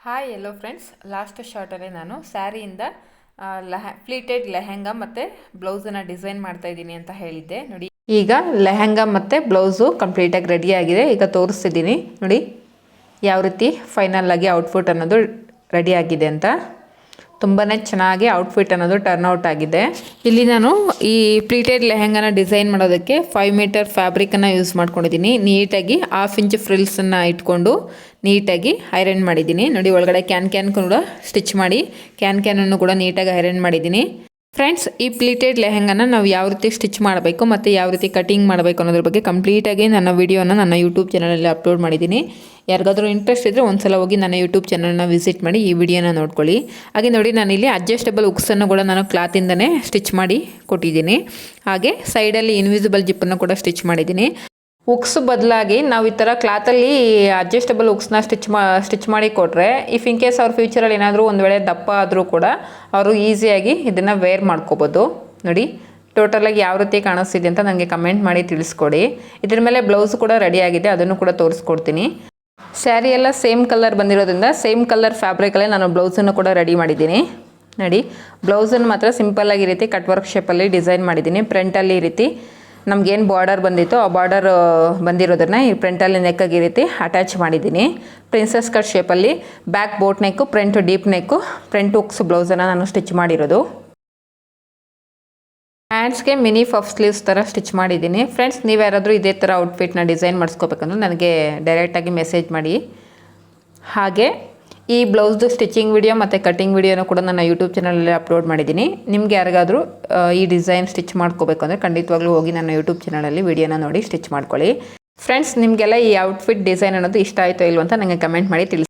Hi ಎಲ್ಲೋ friends, last ಶಾರ್ಟಲ್ಲೇ ನಾನು ಸ್ಯಾರಿಯಿಂದ ಫ್ಲೀಟೆಡ್ ಲೆಹೆಂಗಾ ಮತ್ತು ಬ್ಲೌಸನ್ನು design ಮಾಡ್ತಾ ಇದ್ದೀನಿ ಅಂತ ಹೇಳಿದ್ದೆ. ನೋಡಿ, ಈಗ ಲೆಹೆಂಗಾ ಮತ್ತು ಬ್ಲೌಸು ಕಂಪ್ಲೀಟಾಗಿ ರೆಡಿಯಾಗಿದೆ. ಈಗ ತೋರಿಸ್ತಿದ್ದೀನಿ ನೋಡಿ ಯಾವ ರೀತಿ ಫೈನಲ್ ಆಗಿ ಔಟ್ಫಿಟ್ ಅನ್ನೋದು ರೆಡಿಯಾಗಿದೆ ಅಂತ. ತುಂಬಾ ಚೆನ್ನಾಗಿ ಔಟ್ಫಿಟ್ ಅನ್ನೋದು ಟರ್ನ್ಔಟ್ ಆಗಿದೆ. ಇಲ್ಲಿ ನಾನು ಈ ಪ್ಲೀಟೆಡ್ ಲೆಹೆಂಗಾನ ಡಿಸೈನ್ ಮಾಡೋದಕ್ಕೆ 5 ಮೀಟರ್ ಫ್ಯಾಬ್ರಿಕನ್ನು ಯೂಸ್ ಮಾಡ್ಕೊಂಡಿದ್ದೀನಿ. ನೀಟಾಗಿ 1/2 ಇಂಚ್ ಫ್ರಿಲ್ಸನ್ನು ಇಟ್ಕೊಂಡು ನೀಟಾಗಿ ಐರನ್ ಮಾಡಿದ್ದೀನಿ. ನೋಡಿ, ಒಳಗಡೆ ಕ್ಯಾನ್ ಕೂಡ ಸ್ಟಿಚ್ ಮಾಡಿ ಕ್ಯಾನನ್ನು ಕೂಡ ನೀಟಾಗಿ ಐರನ್ ಮಾಡಿದ್ದೀನಿ. ಫ್ರೆಂಡ್ಸ್, ಈ ಪ್ಲೀಟೆಡ್ ಲೆಹೆಂಗಾನ ನಾವು ಯಾವ ರೀತಿ ಸ್ಟಿಚ್ ಮಾಡಬೇಕು ಮತ್ತು ಯಾವ ರೀತಿ ಕಟಿಂಗ್ ಮಾಡಬೇಕು ಅನ್ನೋದ್ರ ಬಗ್ಗೆ ಕಂಪ್ಲೀಟಾಗಿ ನನ್ನ ವಿಡಿಯೋನ ನನ್ನ ಯೂಟ್ಯೂಬ್ ಚಾನಲಲ್ಲಿ ಅಪ್ಲೋಡ್ ಮಾಡಿದ್ದೀನಿ. ಯಾರಿಗಾದ್ರೂ ಇಂಟ್ರೆಸ್ಟ್ ಇದ್ದರೆ ಒಂದ್ಸಲ ಹೋಗಿ ನನ್ನ ಯೂಟ್ಯೂಬ್ ಚಾನಲ್ನ ವಿಸಿಟ್ ಮಾಡಿ ಈ ವಿಡಿಯೋನ ನೋಡ್ಕೊಳ್ಳಿ. ಹಾಗೆ ನೋಡಿ, ನಾನಿಲ್ಲಿ ಅಡ್ಜಸ್ಟಬಲ್ ಉಕ್ಸನ್ನು ಕೂಡ ನಾನು ಕ್ಲಾತಿಂದನೇ ಸ್ಟಿಚ್ ಮಾಡಿ ಕೊಟ್ಟಿದ್ದೀನಿ. ಹಾಗೆ ಸೈಡಲ್ಲಿ ಇನ್ವಿಸಿಬಲ್ ಜಿಪ್ಪನ್ನು ಕೂಡ ಸ್ಟಿಚ್ ಮಾಡಿದ್ದೀನಿ. ಉಕ್ಸ್ ಬದಲಾಗಿ ನಾವು ಈ ಥರ ಕ್ಲಾತಲ್ಲಿ ಅಡ್ಜಸ್ಟಬಲ್ ಉಕ್ಸ್ನ ಸ್ಟಿಚ್ ಮಾಡಿ ಕೊಟ್ಟರೆ, ಇಫ್ ಇನ್ ಕೇಸ್ ಅವ್ರ ಫ್ಯೂಚರಲ್ಲಿ ಏನಾದರೂ ಒಂದು ವೇಳೆ ದಪ್ಪ ಆದರೂ ಕೂಡ ಅವರು ಈಸಿಯಾಗಿ ಇದನ್ನು ವೇರ್ ಮಾಡ್ಕೋಬೋದು. ನೋಡಿ, ಟೋಟಲಾಗಿ ಯಾವ ರೀತಿ ಕಾಣಿಸ್ತಿದೆ ಅಂತ ನನಗೆ ಕಮೆಂಟ್ ಮಾಡಿ ತಿಳಿಸ್ಕೊಡಿ. ಇದ್ರ ಮೇಲೆ ಬ್ಲೌಸ್ ಕೂಡ ರೆಡಿಯಾಗಿದೆ, ಅದನ್ನು ಕೂಡ ತೋರಿಸ್ಕೊಡ್ತೀನಿ. ಸ್ಯಾರಿ ಎಲ್ಲ ಸೇಮ್ ಕಲರ್ ಬಂದಿರೋದ್ರಿಂದ ಸೇಮ್ ಕಲರ್ ಫ್ಯಾಬ್ರಿಕಲ್ಲೇ ನಾನು ಬ್ಲೌಸನ್ನು ಕೂಡ ರೆಡಿ ಮಾಡಿದ್ದೀನಿ. ನೋಡಿ, ಬ್ಲೌಸನ್ನು ಮಾತ್ರ ಸಿಂಪಲ್ಲಾಗಿ ಈ ರೀತಿ ಕಟ್ ವರ್ಕ್ ಶೇಪಲ್ಲಿ ಡಿಸೈನ್ ಮಾಡಿದ್ದೀನಿ. ಫ್ರಂಟಲ್ಲಿ ಈ ರೀತಿ ನಮಗೇನು ಬಾರ್ಡರ್ ಬಂದಿತ್ತು ಆ ಬಾರ್ಡರ್ ಬಂದಿರೋದನ್ನು ಈ ಫ್ರಂಟಲ್ಲಿ ನೆಕ್ಕಾಗಿ ಈ ರೀತಿ ಅಟ್ಯಾಚ್ ಮಾಡಿದ್ದೀನಿ. ಪ್ರಿನ್ಸಸ್ ಕಟ್ ಶೇಪಲ್ಲಿ back boat neck, front deep neck, front hooks ಬ್ಲೌಸನ್ನು ನಾನು ಸ್ಟಿಚ್ ಮಾಡಿರೋದು. ಹ್ಯಾಂಡ್ಸ್ಗೆ ಮಿನಿ ಪಫ್ ಸ್ಲೀವ್ಸ್ ಥರ ಸ್ಟಿಚ್ ಮಾಡಿದ್ದೀನಿ. ಫ್ರೆಂಡ್ಸ್, ನೀವು ಯಾರಾದರೂ ಇದೇ ಥರ ಔಟ್ಫಿಟ್ನ ಡಿಸೈನ್ ಮಾಡಿಸ್ಕೋಬೇಕಂದ್ರೆ ನನಗೆ ಡೈರೆಕ್ಟಾಗಿ ಮೆಸೇಜ್ ಮಾಡಿ. ಹಾಗೆ ಈ ಬ್ಲೌಸ್ದು ಸ್ಟಿಚಿಂಗ್ ವಿಡಿಯೋ ಮತ್ತು ಕಟಿಂಗ್ ವಿಡಿಯೋನೂ ಕೂಡ ನನ್ನ ಯೂಟ್ಯೂಬ್ ಚಾನಲಲ್ಲಿ ಅಪ್ಲೋಡ್ ಮಾಡಿದ್ದೀನಿ. ನಿಮ್ಗೆ ಯಾರಿಗಾದರೂ ಈ ಡಿಸೈನ್ ಸ್ಟಿಚ್ ಮಾಡ್ಕೋಬೇಕು ಅಂದರೆ ಖಂಡಿತವಾಗ್ಲೂ ಹೋಗಿ ನನ್ನ ಯೂಟ್ಯೂಬ್ ಚಾನಲಲ್ಲಿ ವಿಡಿಯೋನ ನೋಡಿ ಸ್ಟಿಚ್ ಮಾಡ್ಕೊಳ್ಳಿ. ಫ್ರೆಂಡ್ಸ್, ನಿಮಗೆಲ್ಲ ಈ ಔಟ್ಫಿಟ್ ಡಿಸೈನ್ ಅನ್ನೋದು ಇಷ್ಟ ಆಯಿತೋ ಇಲ್ವೋ ಅಂತ ನನಗೆ ಕಮೆಂಟ್ ಮಾಡಿ ತಿಳಿಸಿ.